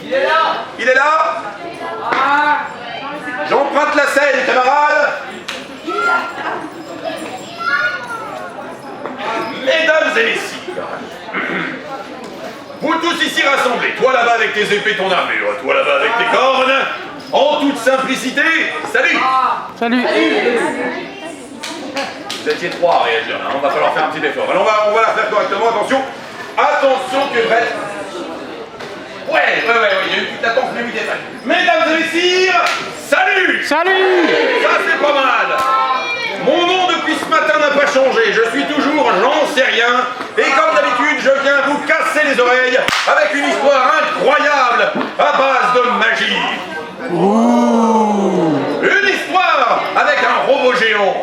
Il est là. J'emprunte la scène, camarades. Mesdames et messieurs, vous tous ici rassemblés, toi là-bas avec tes épées, ton armure, toi là-bas avec tes cornes, en toute simplicité, salut. Salut. Vous étiez trois à réagir, hein, on va falloir faire un petit effort. Alors on va la faire correctement, attention. Attention que bref. Ouais, il y a une petite latence, mais oui, des vagues. Mesdames et messieurs, salut. Salut. Ça c'est pas mal. Mon nom depuis ce matin n'a pas changé, je suis toujours j'en sais rien, et comme d'habitude, je viens vous casser les oreilles avec une histoire incroyable à base de magie. Ouh. Une histoire avec un robot géant.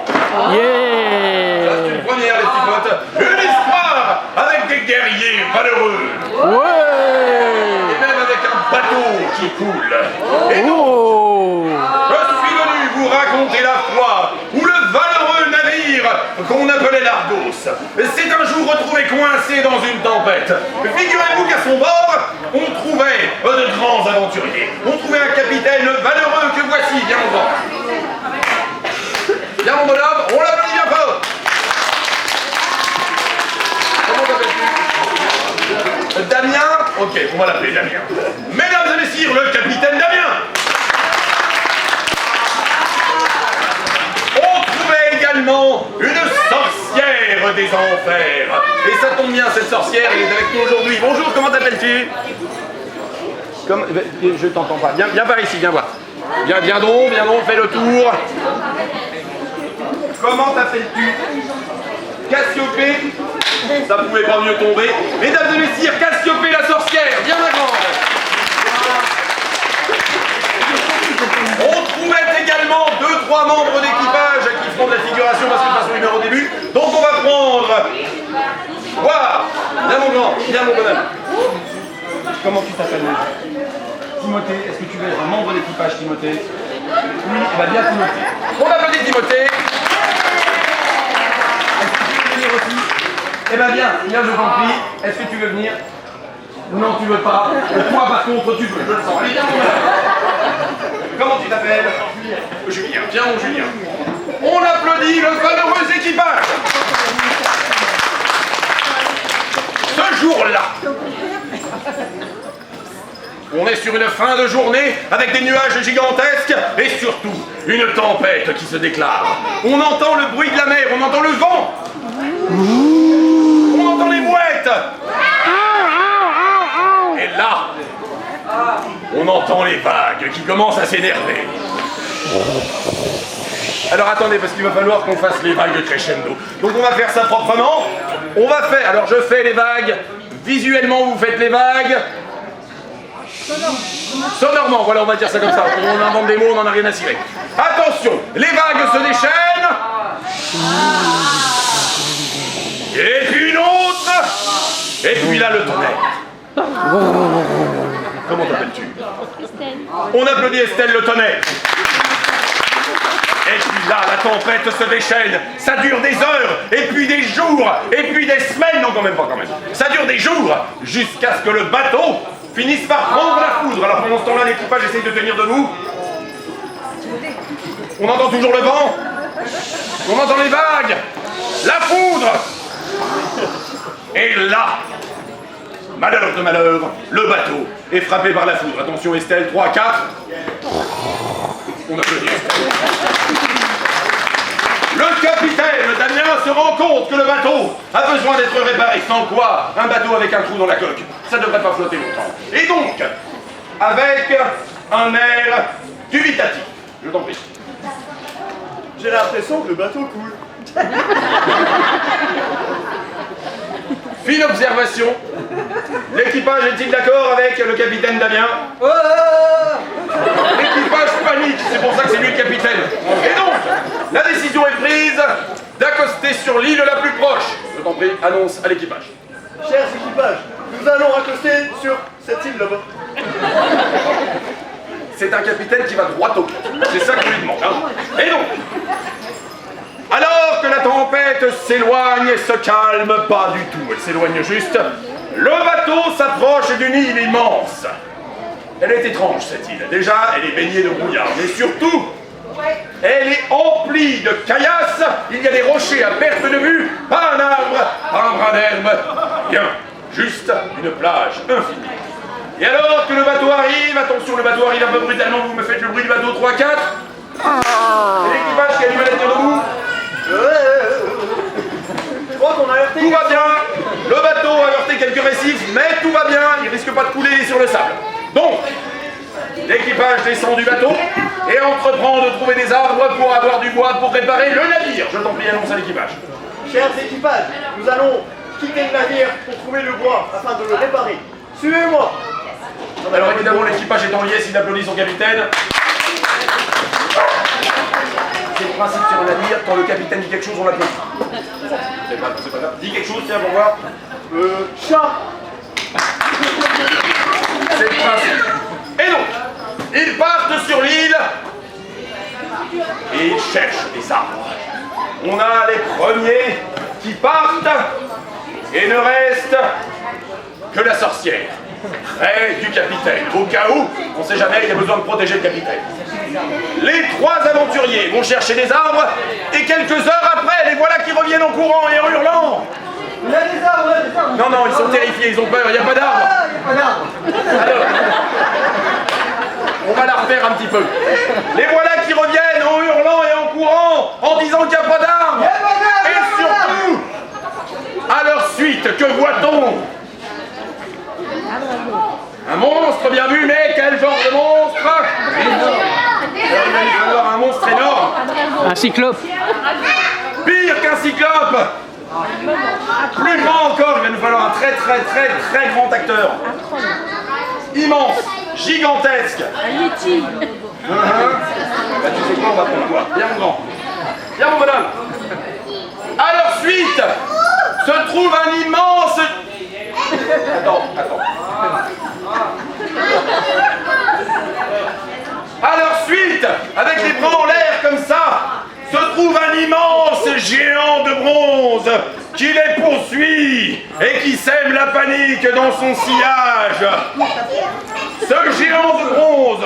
Yeah. Ça c'est une première, les petits potes. Une histoire avec des guerriers valeureux. Ouais. Et même avec un bateau qui coule. Et donc, Oh. je suis venu vous raconter la fois où le valeureux navire qu'on appelait l'Argos s'est un jour retrouvé coincé dans une tempête. Figurez-vous qu'à son bord, on trouvait de grands aventuriers. On trouvait un capitaine valeureux que voici, viens mon grand. Viens mon bonhomme, on l'applaudit bien fort. Comment t'appelles-tu? Damien? Ok, on va l'appeler Damien. Mesdames et messieurs, le capitaine Damien. On trouvait également une sorcière des enfers. Et ça tombe bien, cette sorcière, elle est avec nous aujourd'hui. Bonjour, comment t'appelles-tu? Je t'entends pas. Viens par ici, viens voir. Viens donc, fais le tour. Comment t'appelles-tu? Cassiopée? Ça pouvait pas mieux tomber. Mesdames et messieurs, Cassiopée la sorcière, viens ma grande. On trouvait également 2-3 membres d'équipage qui font de la figuration parce que passe le numéro au début. Donc on va prendre... Voir. Viens mon grand, viens mon bonhomme. Comment tu t'appelles? Timothée, est-ce que tu veux être un membre d'équipage, Timothée? Oui, il va bien Timothée. On applaudit Timothée. Est-ce que tu veux venir aussi? Eh bien viens, je t'en prie. Est-ce que tu veux venir? Non, tu veux pas. Toi par contre, tu veux, je le sens. Allez, viens mon bonhomme. Comment tu t'appelles? Julien, viens mon Julien. On applaudit le valeureux équipage. Ce jour-là, on est sur une fin de journée avec des nuages gigantesques et surtout une tempête qui se déclare. On entend le bruit de la mer, on entend le vent. On entend les mouettes. Et là, on entend les vagues qui commencent à s'énerver. Alors attendez, parce qu'il va falloir qu'on fasse les vagues crescendo. Donc on va faire ça proprement. On va faire, alors je fais les vagues. Visuellement, vous faites les vagues. Sonorement, voilà, on va dire ça comme ça. On invente des mots, on n'en a rien à cirer. Attention, les vagues se déchaînent. Et puis une autre. Et puis là, le tonnerre. Comment t'appelles-tu? Estelle. On applaudit Estelle le tonnerre. Et puis là, la tempête se déchaîne. Ça dure des heures, et puis des jours, et puis des semaines. Non, quand même pas, quand même. Ça dure des jours, jusqu'à ce que le bateau finisse par prendre la foudre. Alors pendant ce temps-là, l'équipage essaye de tenir debout. On entend toujours le vent. On entend les vagues. La foudre. Et là, malheur de malheur, le bateau est frappé par la foudre. Attention Estelle, 3, 4. On applaudit Estelle. Le capitaine Damien se rend compte que le bateau a besoin d'être réparé. Sans quoi, un bateau avec un trou dans la coque, ça ne devrait pas flotter longtemps. Et donc, avec un air dubitatif, je t'en prie. J'ai l'impression que le bateau coule. Fine observation. L'équipage est-il d'accord avec le capitaine Damien? L'équipage panique, c'est pour ça que c'est lui le capitaine. Et donc, la décision est prise d'accoster sur l'île la plus proche. Je t'en prie, annonce à l'équipage. Chers équipages, nous allons accoster sur cette île là-bas. C'est un capitaine qui va droit au but. C'est ça qu'on lui demande. Hein. Et donc, alors que la tempête s'éloigne et se calme, pas du tout, elle s'éloigne juste, le bateau s'approche d'une île immense. Elle est étrange, cette île. Déjà, elle est baignée de brouillard, mais surtout, elle est emplie de caillasses. Il y a des rochers à perte de vue, pas un arbre, pas un brin d'herbe. Rien, juste une plage infinie. Et alors que le bateau arrive, attention, le bateau arrive un peu brutalement, vous me faites le bruit du bateau 3-4. Et l'équipage qui a du mal à tenir debout. Je crois qu'on a alerté. Tout va bien. Le bateau a heurté quelques récifs, mais tout va bien. Il risque pas de couler sur le sable. Donc, l'équipage descend du bateau et entreprend de trouver des arbres pour avoir du bois pour réparer le navire. Je t'en prie, annonce à l'équipage. Chers équipages, nous allons quitter le navire pour trouver le bois afin de le réparer. Suivez-moi. Alors évidemment, l'équipage est en liesse, il applaudit son capitaine. C'est le principe sur un navire, quand le capitaine dit quelque chose, on l'applaudit. C'est pas grave. Dis quelque chose, tiens, pour voir. Chat. C'est le principe. Et donc, ils partent sur l'île et ils cherchent des arbres. On a les premiers qui partent et ne reste que la sorcière. Près du capitaine. Au cas où, on sait jamais, il y a besoin de protéger le capitaine. Les trois aventuriers vont chercher des arbres et quelques heures après, les voilà qui reviennent en courant et en hurlant. Il y a des arbres, il y a des arbres. Non, ils sont terrifiés, ils ont peur, il n'y a pas d'arbres. Ah, il n'y a pas d'arbres. Alors, on va la refaire un petit peu. Les voilà qui reviennent en hurlant et en courant, en disant qu'il n'y a pas d'arbres. Et surtout, à leur suite, que voit-on? Un monstre, bien vu, mais quel genre de monstre? Alors, il va lui falloir un monstre énorme. Un cyclope. Pire qu'un cyclope. Plus grand encore, il va nous falloir un très grand acteur. Immense, gigantesque. Un Yeti. Bah, tu sais quoi, on va prendre quoi? Viens mon grand. Viens mon bonhomme. À leur suite se trouve un immense... Attends. À leur suite, avec les bras en l'air comme ça, se trouve un immense géant de bronze qui les poursuit et qui sème la panique dans son sillage. Ce géant de bronze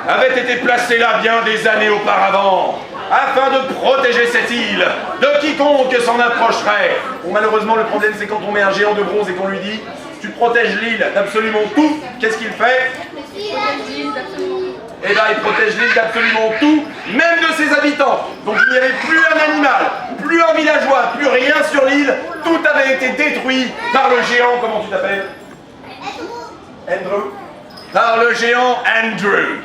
avait été placé là bien des années auparavant afin de protéger cette île de quiconque s'en approcherait. Bon, malheureusement, le problème c'est quand on met un géant de bronze et qu'on lui dit tu protèges l'île d'absolument tout, qu'est-ce qu'il fait? Eh bien, il protège l'île d'absolument tout, même de ses habitants. Donc il n'y avait plus un animal, plus un villageois, plus rien sur l'île. Tout avait été détruit par le géant, comment tu t'appelles? Andrew. Par le géant Andrew.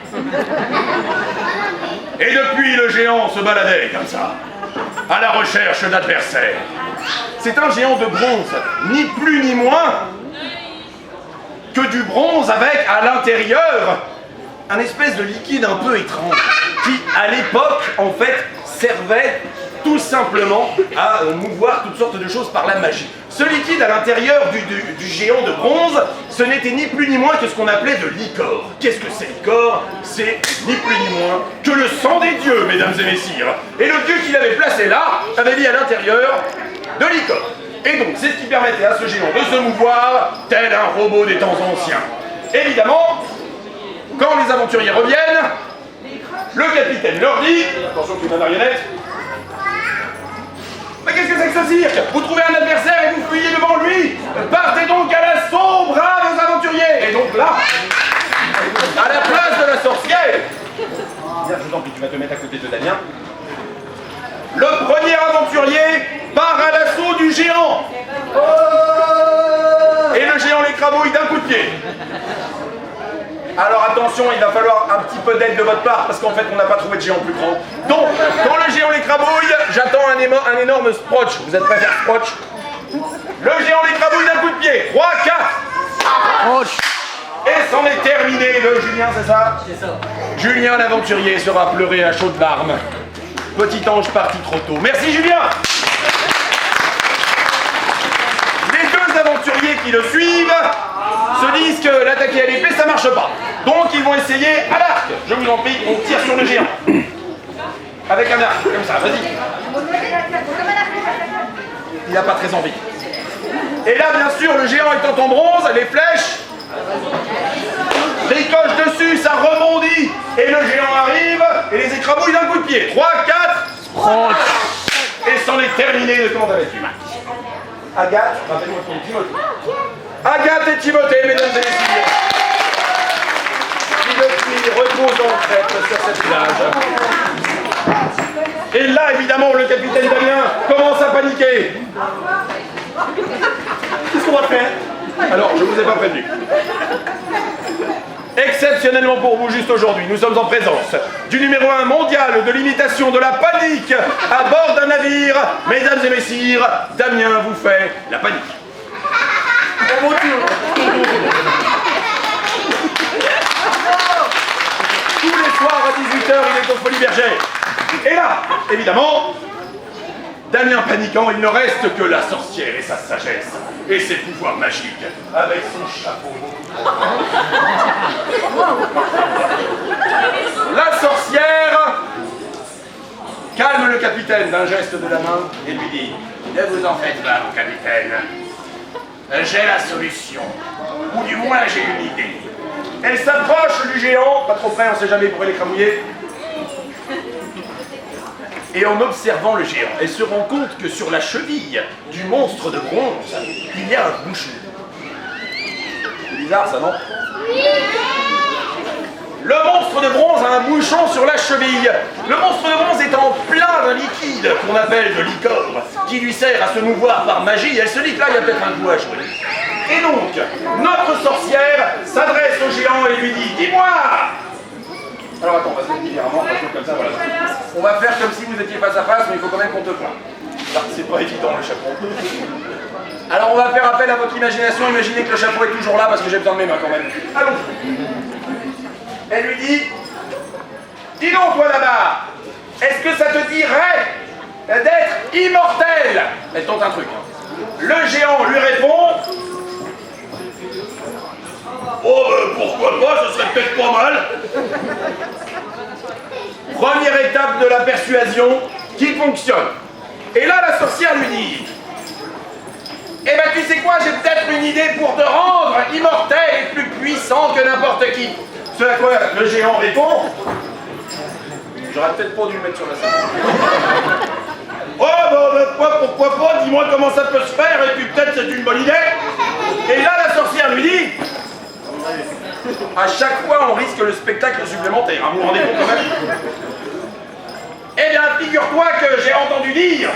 Et depuis, le géant se baladait comme ça, à la recherche d'adversaires. C'est un géant de bronze, ni plus ni moins que du bronze avec à l'intérieur un espèce de liquide un peu étrange qui, à l'époque, en fait, servait tout simplement à mouvoir toutes sortes de choses par la magie. Ce liquide à l'intérieur du géant de bronze, ce n'était ni plus ni moins que ce qu'on appelait de l'ichor. Qu'est-ce que c'est l'ichor? C'est ni plus ni moins que le sang des dieux, mesdames et messieurs. Et le dieu qu'il avait placé là avait mis à l'intérieur de l'ichor. Et donc, c'est ce qui permettait à ce géant de se mouvoir tel un robot des temps anciens. Évidemment, quand les aventuriers reviennent, le capitaine leur dit, attention que c'est une marionnette, mais qu'est-ce que c'est que ce cirque? Vous trouvez un adversaire et vous fuyez devant lui? Partez donc à l'assaut, braves aventuriers! Et donc là, à la place de la sorcière, je vous en prie, tu vas te mettre à côté de Damien, le premier aventurier part à l'assaut du géant. Et le géant l'écrabouille d'un coup de pied. Alors attention, il va falloir un petit peu d'aide de votre part parce qu'en fait on n'a pas trouvé de géant plus grand. Donc, quand le géant l'écrabouille, j'attends un énorme sprotch. Vous êtes prêts à faire sprotch? Le géant l'écrabouille d'un coup de pied. 3, 4. Et c'en est terminé le Julien, c'est ça? C'est ça. Julien l'aventurier sera pleuré à chaudes larmes. Petit ange parti trop tôt. Merci Julien. Les deux aventuriers qui le suivent se disent que l'attaquer à l'épée ça marche pas. Donc ils vont essayer à l'arc. Je vous en prie, on tire sur le géant. Avec un arc, comme ça, vas-y. Il n'a pas très envie. Et là bien sûr le géant étant en bronze, les flèches ricochent et les écrabouille d'un coup de pied. 3, 4, Oh. et c'en est terminé de comment t'avais tu. Agathe, rappelle-moi ton Timothée. Agathe et Timothée, mesdames et messieurs, qui depuis reposent en traître sur cette plage. Et là, évidemment, le capitaine Damien commence à paniquer. Qu'est-ce qu'on va faire? Alors, je vous ai pas prévenu. Exceptionnellement pour vous, juste aujourd'hui, nous sommes en présence du numéro 1 mondial de l'imitation de la panique à bord d'un navire. Mesdames et messieurs, Damien vous fait la panique. Bon retour. Tous les soirs à 18h, il est au Folies Bergère. Et là, évidemment, Damien paniquant, il ne reste que la sorcière et sa sagesse et ses pouvoirs magiques avec son chapeau. La sorcière calme le capitaine d'un geste de la main et lui dit: ne vous en faites pas, mon capitaine. J'ai la solution. Ou du moins, j'ai une idée. Elle s'approche du géant, pas trop près, on sait jamais, pourrait l'écramouiller. Et en observant le géant, elle se rend compte que sur la cheville du monstre de bronze, il y a un bouchon. C'est bizarre ça, non? Le monstre de bronze a un bouchon sur la cheville. Le monstre de bronze est en plein d'un liquide qu'on appelle de liquor, qui lui sert à se mouvoir par magie. Elle se dit que là, il y a peut-être un coup à jouer. Et donc, notre sorcière s'adresse au géant et lui dit: dis-moi! Alors attends, on va se mettre différemment, on va faire comme ça, voilà. On va faire comme si vous étiez face à face, mais il faut quand même qu'on te voie. C'est pas évident le chapeau. Alors on va faire appel à votre imagination, imaginez que le chapeau est toujours là parce que j'ai besoin de mes mains quand même. Allons-y. Elle lui dit: dis donc toi là-bas, est-ce que ça te dirait d'être immortel? Elle tente un truc. Hein. Le géant lui répond: oh pourquoi pas, ce serait peut-être pas mal. Première étape de la persuasion qui fonctionne. Et là la sorcière lui dit: eh ben tu sais quoi, j'ai peut-être une idée pour te rendre immortel et plus puissant que n'importe qui. Ce à quoi le géant répond: j'aurais peut-être pas dû le mettre sur la scène. Oh pourquoi pas, dis-moi comment ça peut se faire et puis peut-être c'est une bonne idée. Et là la sorcière lui dit: à chaque fois on risque le spectacle supplémentaire, hein, vous vous rendez compte quand même? Eh bien figure-toi que j'ai entendu dire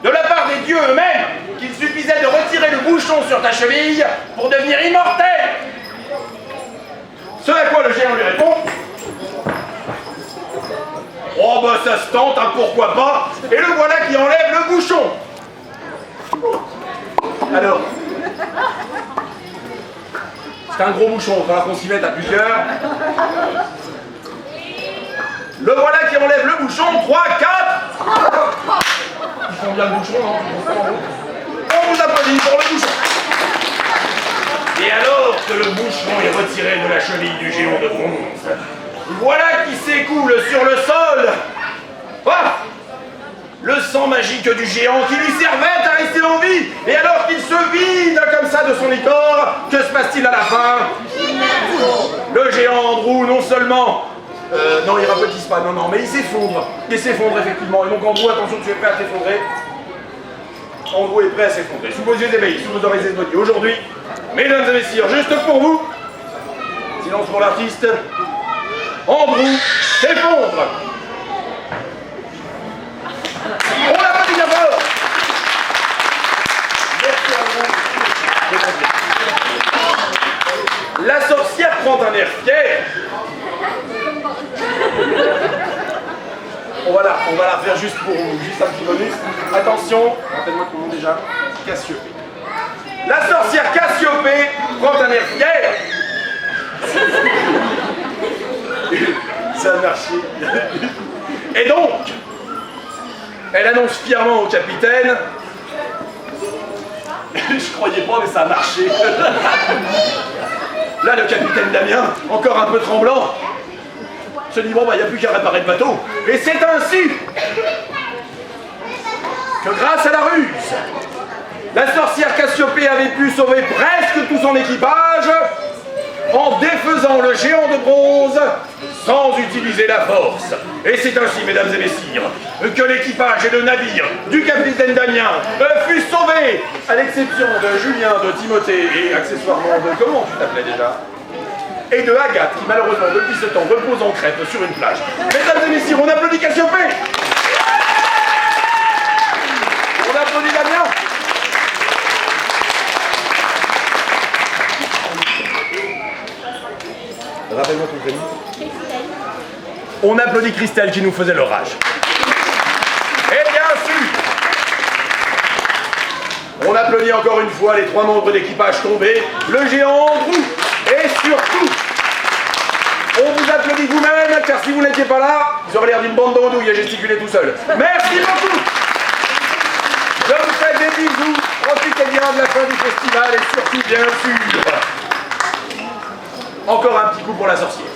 de la part des dieux eux-mêmes qu'il suffisait de retirer le bouchon sur ta cheville pour devenir immortel. Ce à quoi le géant lui répond: oh bah ça se tente, hein, pourquoi pas. Et le voilà qui enlève le bouchon. Alors, c'est un gros bouchon, il va falloir qu'on s'y mette à plusieurs. Le voilà qui enlève le bouchon, 3, 4. Ils font bien le bouchon, non? On vous applaudit pour le bouchon. Et alors que le bouchon est retiré de la cheville du géant de bronze, voilà qui s'écoule sur le sol. Ah, le sang magique du géant qui lui servait à rester en vie. Et alors qu'il se vide comme ça de son liquor, que se passe-t-il à la fin? Le géant Andrew, non seulement... non, il rapetisse pas, non, mais il s'effondre. Il s'effondre effectivement. Et donc Andrew, attention, tu es prêt à t'effondrer. Andrew est prêt à s'effondrer. Sous vos yeux ébahis, sous vos oreilles ébahis. Aujourd'hui, mesdames et messieurs, juste pour vous, silence pour l'artiste, Andrew s'effondre. On l'applaudit bien fort. Merci Andrew. La sorcière prend un air fier. On va la refaire juste pour vous, juste un petit bonus. Attention, rappelle-moi tout le monde déjà, Cassiopée. La sorcière Cassiopée prend un air fier. Ça a marché. Et donc, elle annonce fièrement au capitaine: je croyais pas, mais ça a marché. Là, le capitaine Damien, encore un peu tremblant, se dit: bon, bah, il n'y a plus qu'à réparer le bateau. Et c'est ainsi que, grâce à la ruse, la sorcière Cassiopée avait pu sauver presque tout son équipage en défaisant le géant de bronze sans sans utiliser la force. Et c'est ainsi, mesdames et messieurs, que l'équipage et le navire du capitaine Damien fut sauvé, à l'exception de Julien, de Timothée et accessoirement de... Comment tu t'appelais déjà? Et de Agathe, qui malheureusement depuis ce temps repose en crête sur une plage. Mesdames et messieurs, on applaudit Cassiopée. On applaudit Damien. Rappelle-moi ton prénom. On applaudit Christelle qui nous faisait l'orage. Et bien sûr, on applaudit encore une fois les 3 membres d'équipage tombés, le géant Andrew. Et surtout, on vous applaudit vous-même, car si vous n'étiez pas là, vous aurez l'air d'une bande d'andouilles à gesticuler tout seul. Merci beaucoup. Je vous fais des bisous. Profitez bien de la fin du festival et surtout, bien sûr, encore un petit coup pour la sorcière.